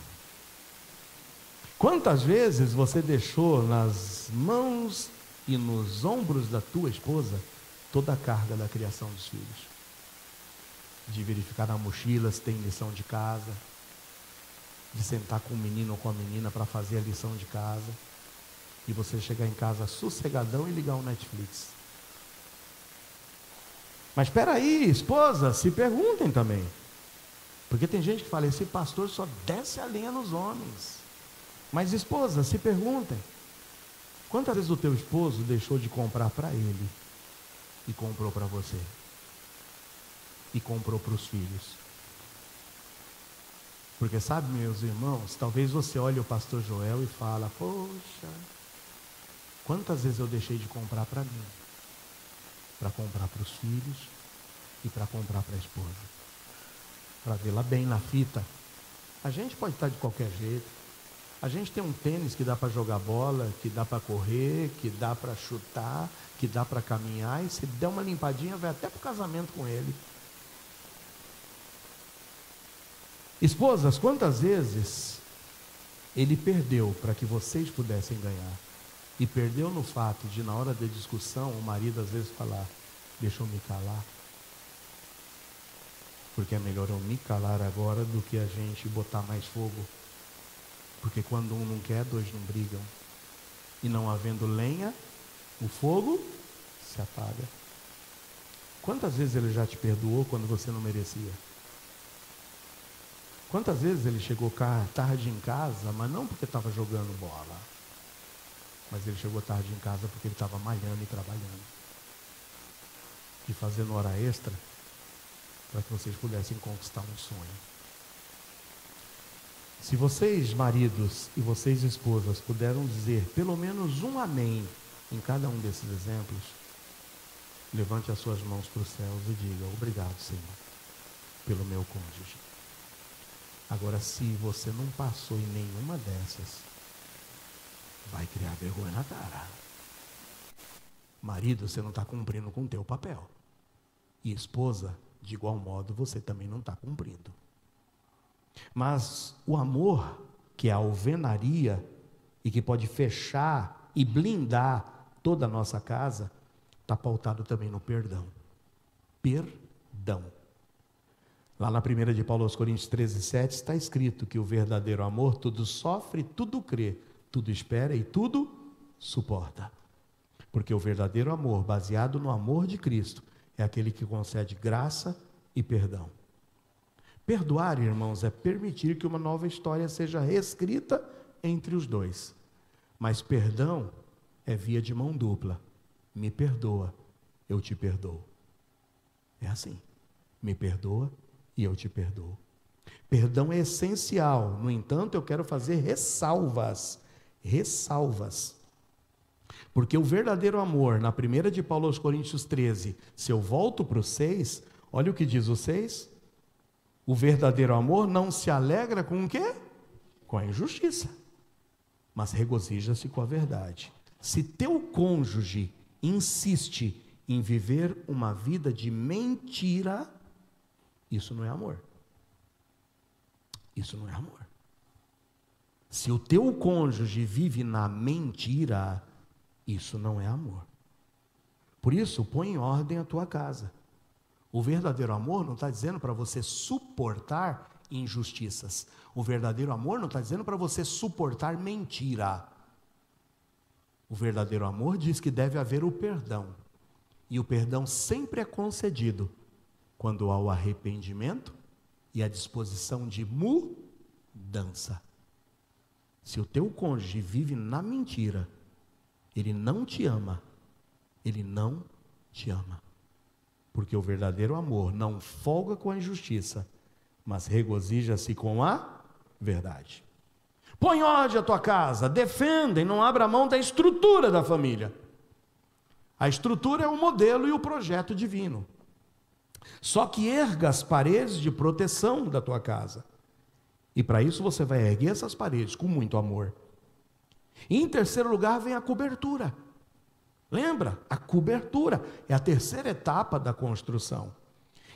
Quantas vezes você deixou nas mãos e nos ombros da tua esposa toda a carga da criação dos filhos? De verificar na mochila se tem lição de casa, de sentar com o menino ou com a menina para fazer a lição de casa, e você chegar em casa sossegadão e ligar o Netflix. Mas espera aí, esposa, se perguntem também, porque tem gente que fala, esse pastor só desce a lenha nos homens. Mas esposa, se perguntem, quantas vezes o teu esposo deixou de comprar para ele e comprou para você, e comprou para os filhos? Porque sabe, meus irmãos, talvez você olhe o pastor Joel e fala: poxa, quantas vezes eu deixei de comprar para mim, para comprar para os filhos e para comprar para a esposa, para vê-la bem na fita. A gente pode estar de qualquer jeito. A gente tem um tênis que dá para jogar bola, que dá para correr, que dá para chutar, que dá para caminhar, e se der uma limpadinha, vai até para o casamento com ele. Esposas, quantas vezes ele perdeu para que vocês pudessem ganhar? E perdeu no fato de, na hora da discussão, o marido às vezes falar: deixa eu me calar, porque é melhor eu me calar agora do que a gente botar mais fogo. Porque quando um não quer, dois não brigam. E não havendo lenha, o fogo se apaga. Quantas vezes ele já te perdoou quando você não merecia? Quantas vezes ele chegou tarde em casa, mas não porque estava jogando bola, mas ele chegou tarde em casa porque ele estava malhando e trabalhando, e fazendo hora extra, para que vocês pudessem conquistar um sonho. Se vocês, maridos, e vocês, esposas, puderam dizer pelo menos um amém em cada um desses exemplos, levante as suas mãos para os céus e diga: obrigado, Senhor, pelo meu cônjuge. Agora, se você não passou em nenhuma dessas, vai criar vergonha na cara. Marido, você não está cumprindo com o teu papel. E esposa, de igual modo, você também não está cumprindo. Mas o amor, que é a alvenaria e que pode fechar e blindar toda a nossa casa, está pautado também no perdão. Perdão. Lá na 1 de Paulo aos Coríntios 13:7 está escrito que o verdadeiro amor tudo sofre, tudo crê, tudo espera e tudo suporta. Porque o verdadeiro amor, baseado no amor de Cristo, é aquele que concede graça e perdão. Perdoar, irmãos, é permitir que uma nova história seja reescrita entre os dois. Mas perdão é via de mão dupla. Me perdoa, eu te perdoo. É assim. Me perdoa e eu te perdoo. Perdão é essencial. No entanto, eu quero fazer ressalvas. Ressalvas. Porque o verdadeiro amor, na 1 de Paulo aos Coríntios 13, se eu volto para o 6, olha o que diz o 6. O verdadeiro amor não se alegra com o quê? Com a injustiça, mas regozija-se com a verdade. Se teu cônjuge insiste em viver uma vida de mentira, isso não é amor. Isso não é amor. Se o teu cônjuge vive na mentira, isso não é amor. Por isso, põe em ordem a tua casa. O verdadeiro amor não está dizendo para você suportar injustiças. O verdadeiro amor não está dizendo para você suportar mentira. O verdadeiro amor diz que deve haver o perdão. E o perdão sempre é concedido quando há o arrependimento e a disposição de mudança. Se o teu cônjuge vive na mentira, ele não te ama. Ele não te ama. Porque o verdadeiro amor não folga com a injustiça, mas regozija-se com a verdade. Põe ordem à tua casa, defenda e não abra mão da estrutura da família. A estrutura é o modelo e o projeto divino. Só que erga as paredes de proteção da tua casa. E para isso você vai erguer essas paredes com muito amor. E em terceiro lugar vem a cobertura. Lembra? A cobertura é a terceira etapa da construção.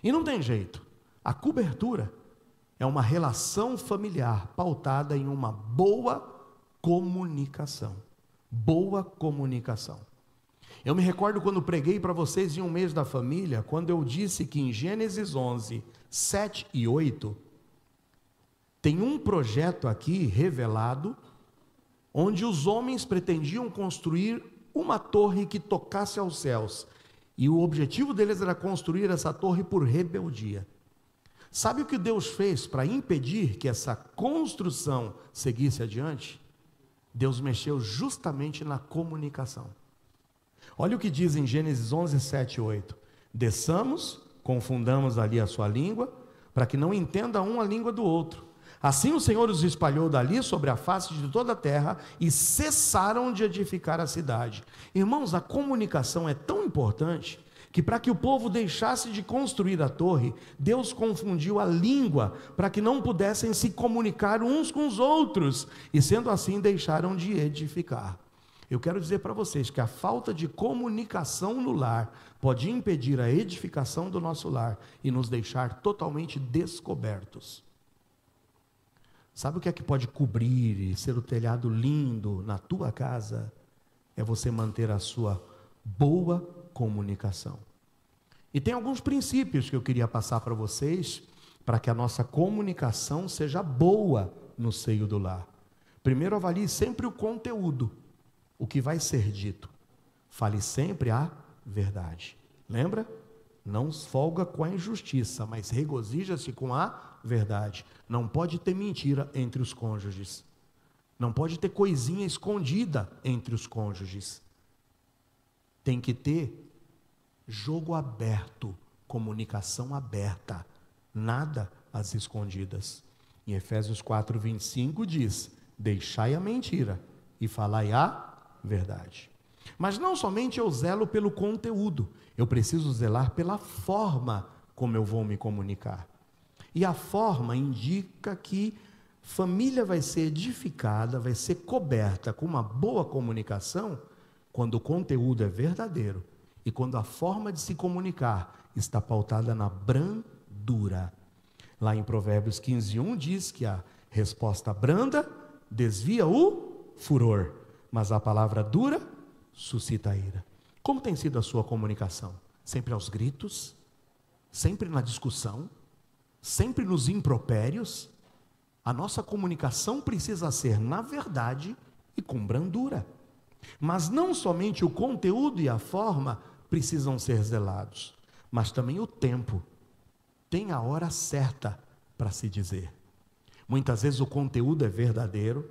E não tem jeito. A cobertura é uma relação familiar pautada em uma boa comunicação. Boa comunicação. Eu me recordo quando preguei para vocês em um mês da família, quando eu disse que em Gênesis 11, 7 e 8, tem um projeto aqui revelado, onde os homens pretendiam construir uma torre que tocasse aos céus, e o objetivo deles era construir essa torre por rebeldia. Sabe o que Deus fez para impedir que essa construção seguisse adiante? Deus mexeu justamente na comunicação. Olha o que diz em Gênesis 11, 7 e 8. Desçamos, confundamos ali a sua língua, para que não entenda um a língua do outro. Assim o Senhor os espalhou dali sobre a face de toda a terra e cessaram de edificar a cidade. Irmãos, a comunicação é tão importante que para que o povo deixasse de construir a torre, Deus confundiu a língua para que não pudessem se comunicar uns com os outros, e sendo assim deixaram de edificar. Eu quero dizer para vocês que a falta de comunicação no lar pode impedir a edificação do nosso lar e nos deixar totalmente descobertos. Sabe o que é que pode cobrir e ser o telhado lindo na tua casa? É você manter a sua boa comunicação. E tem alguns princípios que eu queria passar para vocês, para que a nossa comunicação seja boa no seio do lar. Primeiro, avalie sempre o conteúdo, o que vai ser dito. Fale sempre a verdade. Lembra? Não folga com a injustiça, mas regozija-se com a verdade. Não pode ter mentira entre os cônjuges. Não pode ter coisinha escondida entre os cônjuges. Tem que ter jogo aberto, comunicação aberta, nada às escondidas. Em Efésios 4:25 diz: deixai a mentira e falai a verdade. Mas não somente eu zelo pelo conteúdo, eu preciso zelar pela forma como eu vou me comunicar. E a forma indica que família vai ser edificada, vai ser coberta com uma boa comunicação, quando o conteúdo é verdadeiro e quando a forma de se comunicar está pautada na brandura. Lá em Provérbios 15:1 diz que a resposta branda desvia o furor, mas a palavra dura suscita a ira. Como tem sido a sua comunicação? Sempre aos gritos? Sempre na discussão? Sempre nos impropérios? A nossa comunicação precisa ser na verdade e com brandura. Mas não somente o conteúdo e a forma precisam ser zelados, mas também o tempo. Tem a hora certa para se dizer. Muitas vezes o conteúdo é verdadeiro,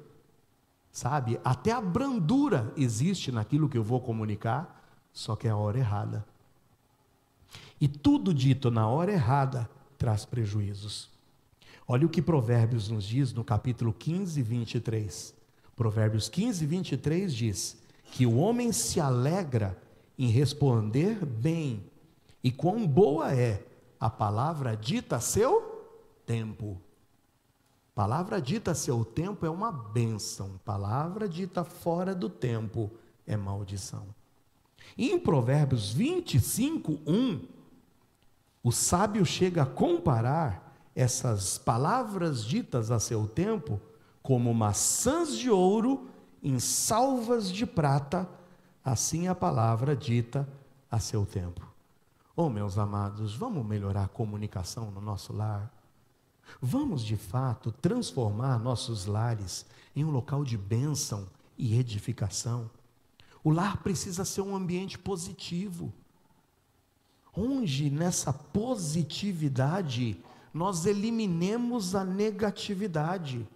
sabe? Até a brandura existe naquilo que eu vou comunicar, só que é a hora errada. E tudo dito na hora errada traz prejuízos. Olha o que Provérbios nos diz no capítulo 15, 23. Provérbios 15, 23 diz que o homem se alegra em responder bem, e quão boa é a palavra dita a seu tempo. Palavra dita a seu tempo é uma bênção, palavra dita fora do tempo é maldição. E em Provérbios 25:1, o sábio chega a comparar essas palavras ditas a seu tempo como maçãs de ouro em salvas de prata, assim a palavra dita a seu tempo. Oh, meus amados, vamos melhorar a comunicação no nosso lar? Vamos, de fato, transformar nossos lares em um local de bênção e edificação. O lar precisa ser um ambiente positivo, onde nessa positividade nós eliminemos a negatividade.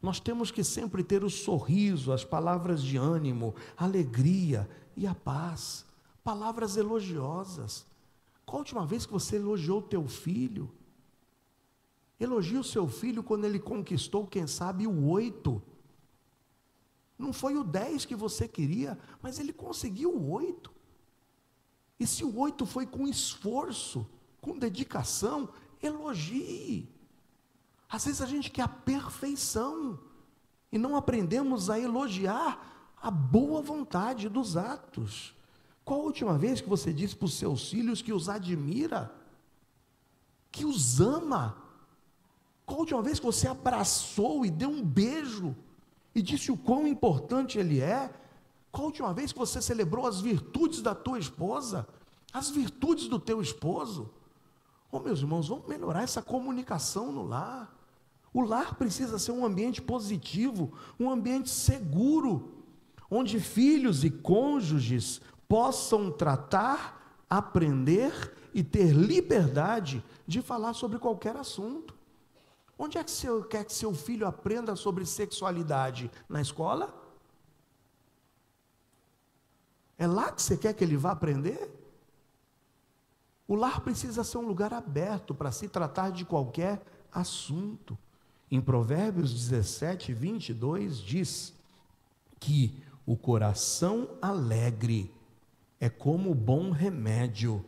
Nós temos que sempre ter o sorriso, as palavras de ânimo, a alegria e a paz, palavras elogiosas. Qual a última vez que você elogiou o teu filho? Elogie o seu filho quando ele conquistou, quem sabe, o 8. Não foi o 10 que você queria, mas ele conseguiu o 8. E se o 8 foi com esforço, com dedicação, elogie. Às vezes a gente quer a perfeição e não aprendemos a elogiar a boa vontade dos atos. Qual a última vez que você disse para os seus filhos que os admira, que os ama? Qual a última vez que você abraçou e deu um beijo e disse o quão importante ele é? Qual a última vez que você celebrou as virtudes da tua esposa, as virtudes do teu esposo? Oh, meus irmãos, vamos melhorar essa comunicação no lar. O lar precisa ser um ambiente positivo, um ambiente seguro, onde filhos e cônjuges possam tratar, aprender e ter liberdade de falar sobre qualquer assunto. Onde é que você quer que seu filho aprenda sobre sexualidade? Na escola? É lá que você quer que ele vá aprender? O lar precisa ser um lugar aberto para se tratar de qualquer assunto. Em Provérbios 17, 22, diz que o coração alegre é como o bom remédio,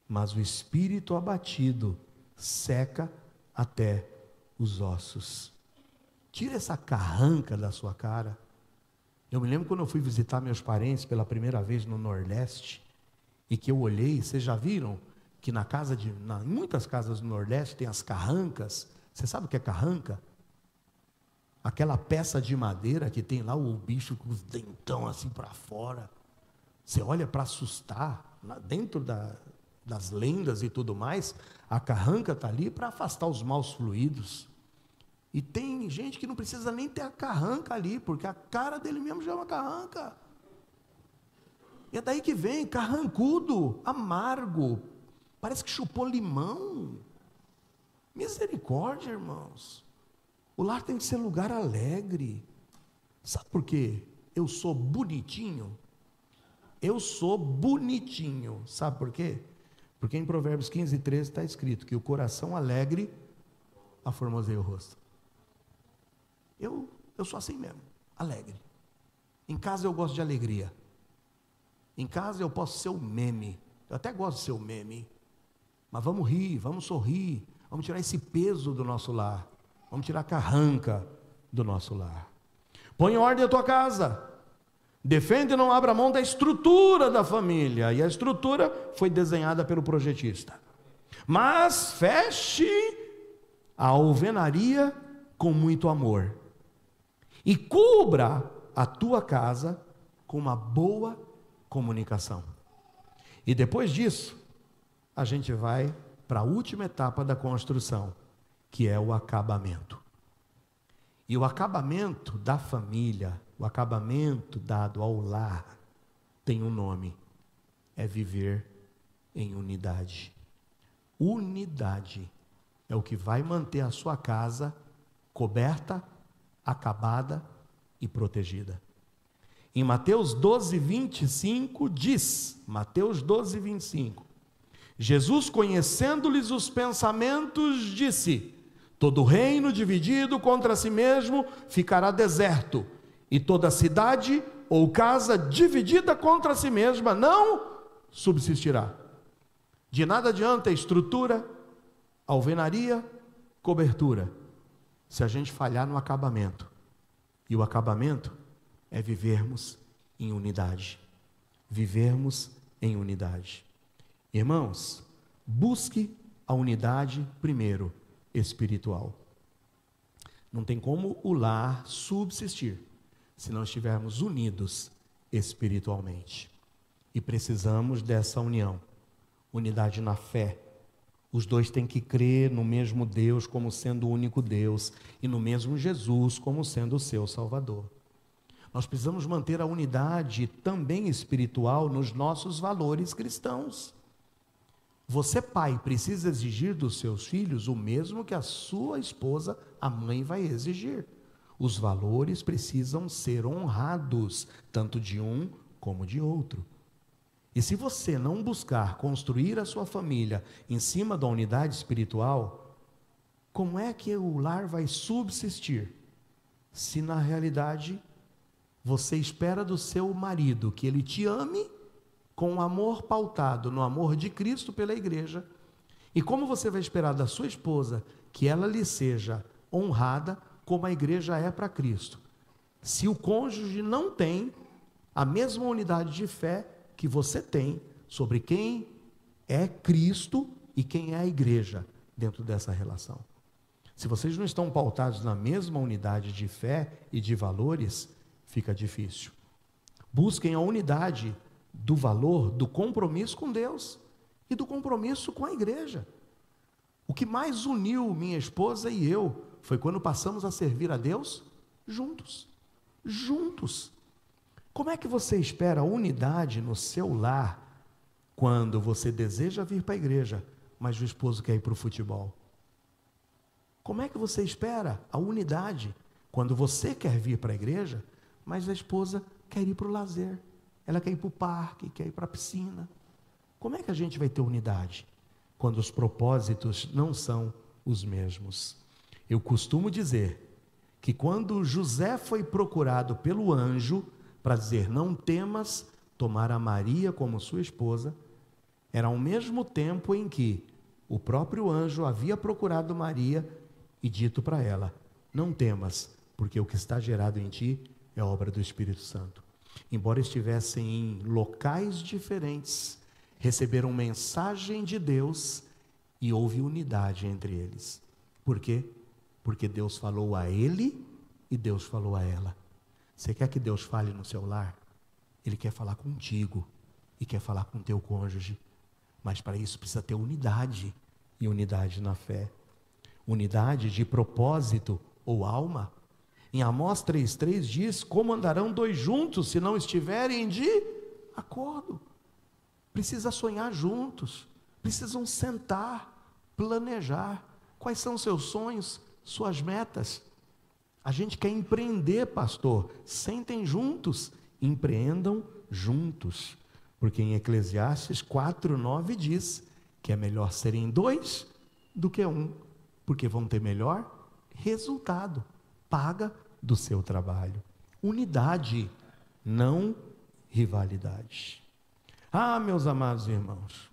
mas o espírito abatido seca até os ossos. Tira essa carranca da sua cara. Eu me lembro quando eu fui visitar meus parentes pela primeira vez no Nordeste, e que eu olhei, vocês já viram que em muitas casas do Nordeste tem as carrancas. Você sabe o que é carranca? Aquela peça de madeira que tem lá o bicho com os dentão assim para fora. Você olha para assustar, lá dentro das lendas e tudo mais, a carranca está ali para afastar os maus fluidos. E tem gente que não precisa nem ter a carranca ali, porque a cara dele mesmo já é uma carranca. E é daí que vem, carrancudo, amargo, parece que chupou limão. Misericórdia, irmãos. O lar tem que ser lugar alegre. Sabe por quê? Eu sou bonitinho. Eu sou bonitinho. Sabe por quê? Porque em Provérbios 15, 13 está escrito que o coração alegre aformoseia o rosto. Eu sou assim mesmo, alegre. Em casa eu gosto de alegria. Em casa eu posso ser o meme. Eu até gosto de ser o meme. Mas vamos rir, vamos sorrir. Vamos tirar esse peso do nosso lar. Vamos tirar a carranca do nosso lar. Põe em ordem a tua casa. Defende e não abra mão da estrutura da família. E a estrutura foi desenhada pelo projetista. Mas feche a alvenaria com muito amor. E cubra a tua casa com uma boa comunicação. E depois disso, a gente vai para a última etapa da construção, que é o acabamento. E o acabamento da família, o acabamento dado ao lar, tem um nome: é viver em unidade. Unidade é o que vai manter a sua casa coberta, acabada e protegida. Em Mateus 12, 25 diz, Mateus 12, 25, Jesus, conhecendo-lhes os pensamentos, disse: todo reino dividido contra si mesmo ficará deserto, e toda cidade ou casa dividida contra si mesma não subsistirá. De nada adianta estrutura, alvenaria, cobertura, se a gente falhar no acabamento. E o acabamento é vivermos em unidade. Vivermos em unidade. Irmãos, busque a unidade primeiro, espiritual. Não tem como o lar subsistir se não estivermos unidos espiritualmente. E precisamos dessa união. Unidade na fé. Os dois têm que crer no mesmo Deus como sendo o único Deus e no mesmo Jesus como sendo o seu Salvador. Nós precisamos manter a unidade também espiritual nos nossos valores cristãos. Você, pai, precisa exigir dos seus filhos o mesmo que a sua esposa, a mãe, vai exigir. Os valores precisam ser honrados, tanto de um como de outro. E se você não buscar construir a sua família em cima da unidade espiritual, como é que o lar vai subsistir? Se na realidade você espera do seu marido que ele te ame com um amor pautado no amor de Cristo pela igreja, e como você vai esperar da sua esposa que ela lhe seja honrada como a igreja é para Cristo, se o cônjuge não tem a mesma unidade de fé que você tem sobre quem é Cristo e quem é a igreja dentro dessa relação? Se vocês não estão pautados na mesma unidade de fé e de valores, fica difícil. Busquem a unidade do valor do compromisso com Deus e do compromisso com a igreja. O que mais uniu minha esposa e eu foi quando passamos a servir a Deus juntos. Juntos. Como é que você espera a unidade no seu lar quando você deseja vir para a igreja, mas o esposo quer ir para o futebol? Como é que você espera a unidade quando você quer vir para a igreja, mas a esposa quer ir para o lazer? Ela quer ir para o parque, quer ir para a piscina. Como é que a gente vai ter unidade quando os propósitos não são os mesmos? Eu costumo dizer que quando José foi procurado pelo anjo para dizer: não temas tomar a Maria como sua esposa, era ao mesmo tempo em que o próprio anjo havia procurado Maria e dito para ela: não temas, porque o que está gerado em ti é obra do Espírito Santo. Embora estivessem em locais diferentes, receberam mensagem de Deus e houve unidade entre eles. Por quê? Porque Deus falou a ele e Deus falou a ela. Você quer que Deus fale no seu lar? Ele quer falar contigo e quer falar com teu cônjuge. Mas para isso precisa ter unidade, e unidade na fé. Unidade de propósito ou alma. Em Amós 3,3 diz: como andarão dois juntos se não estiverem de acordo? Precisa sonhar juntos, precisam sentar, planejar. Quais são seus sonhos, suas metas? A gente quer empreender, pastor. Sentem juntos, empreendam juntos. Porque em Eclesiastes 4,9 diz que é melhor serem dois do que um, porque vão ter melhor resultado, paga do seu trabalho. Unidade, não rivalidade. Ah, meus amados irmãos,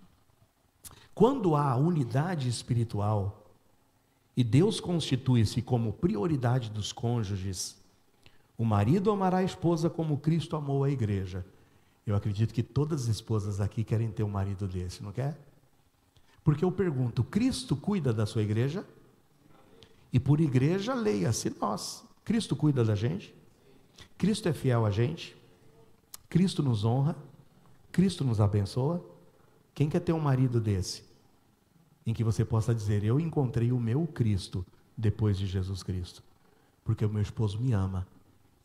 quando há unidade espiritual e Deus constitui-se como prioridade dos cônjuges, o marido amará a esposa como Cristo amou a igreja. Eu acredito que todas as esposas aqui querem ter um marido desse, não quer? Porque eu pergunto: Cristo cuida da sua igreja? E por igreja, leia-se nós. Cristo cuida da gente? Cristo é fiel a gente? Cristo nos honra? Cristo nos abençoa? Quem quer ter um marido desse? Em que você possa dizer: eu encontrei o meu Cristo depois de Jesus Cristo. Porque o meu esposo me ama,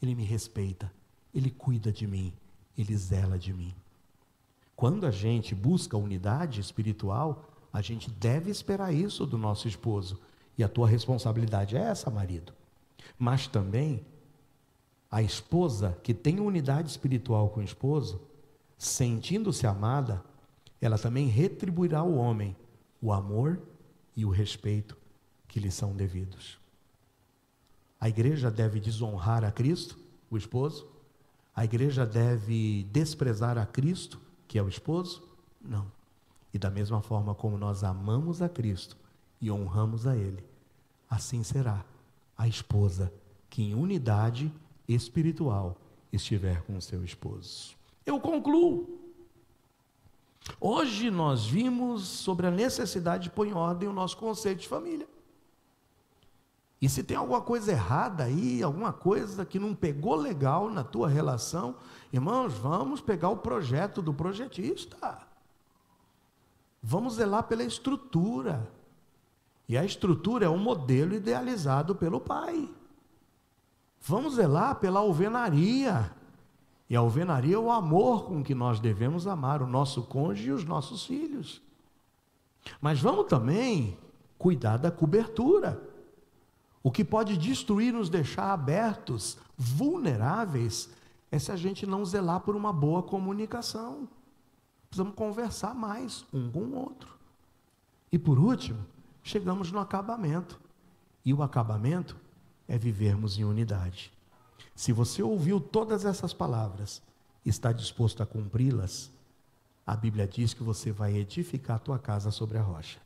ele me respeita, ele cuida de mim, ele zela de mim. Quando a gente busca unidade espiritual, a gente deve esperar isso do nosso esposo. E a tua responsabilidade é essa, marido. Mas também, a esposa que tem unidade espiritual com o esposo, sentindo-se amada, ela também retribuirá ao homem o amor e o respeito que lhe são devidos. A igreja deve desonrar a Cristo, o esposo? A igreja deve desprezar a Cristo, que é o esposo? Não. E da mesma forma como nós amamos a Cristo e honramos a Ele, assim será a esposa que em unidade espiritual estiver com o seu esposo. Eu concluo. Hoje nós vimos sobre a necessidade de pôr em ordem o nosso conceito de família. E se tem alguma coisa errada aí, alguma coisa que não pegou legal na tua relação, irmãos, vamos pegar o projeto do projetista. Vamos zelar pela estrutura. E a estrutura é um modelo idealizado pelo pai. Vamos zelar pela alvenaria. E a alvenaria é o amor com que nós devemos amar o nosso cônjuge e os nossos filhos. Mas vamos também cuidar da cobertura. O que pode destruir, nos deixar abertos, vulneráveis, é se a gente não zelar por uma boa comunicação. Precisamos conversar mais um com o outro. E por último, chegamos no acabamento. E o acabamento é vivermos em unidade. Se você ouviu todas essas palavras, está disposto a cumpri-las, a Bíblia diz que você vai edificar a tua casa sobre a rocha.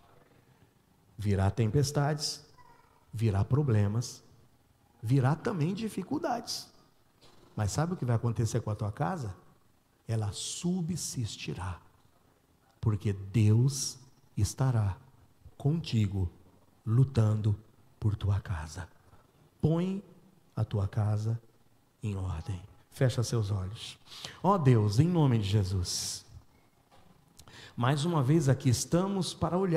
Virá tempestades, virá problemas, virá também dificuldades. Mas sabe o que vai acontecer com a tua casa? Ela subsistirá, porque Deus estará contigo, lutando por tua casa. Põe a tua casa em ordem. Fecha seus olhos. Ó Deus, em nome de Jesus, mais uma vez aqui estamos para olhar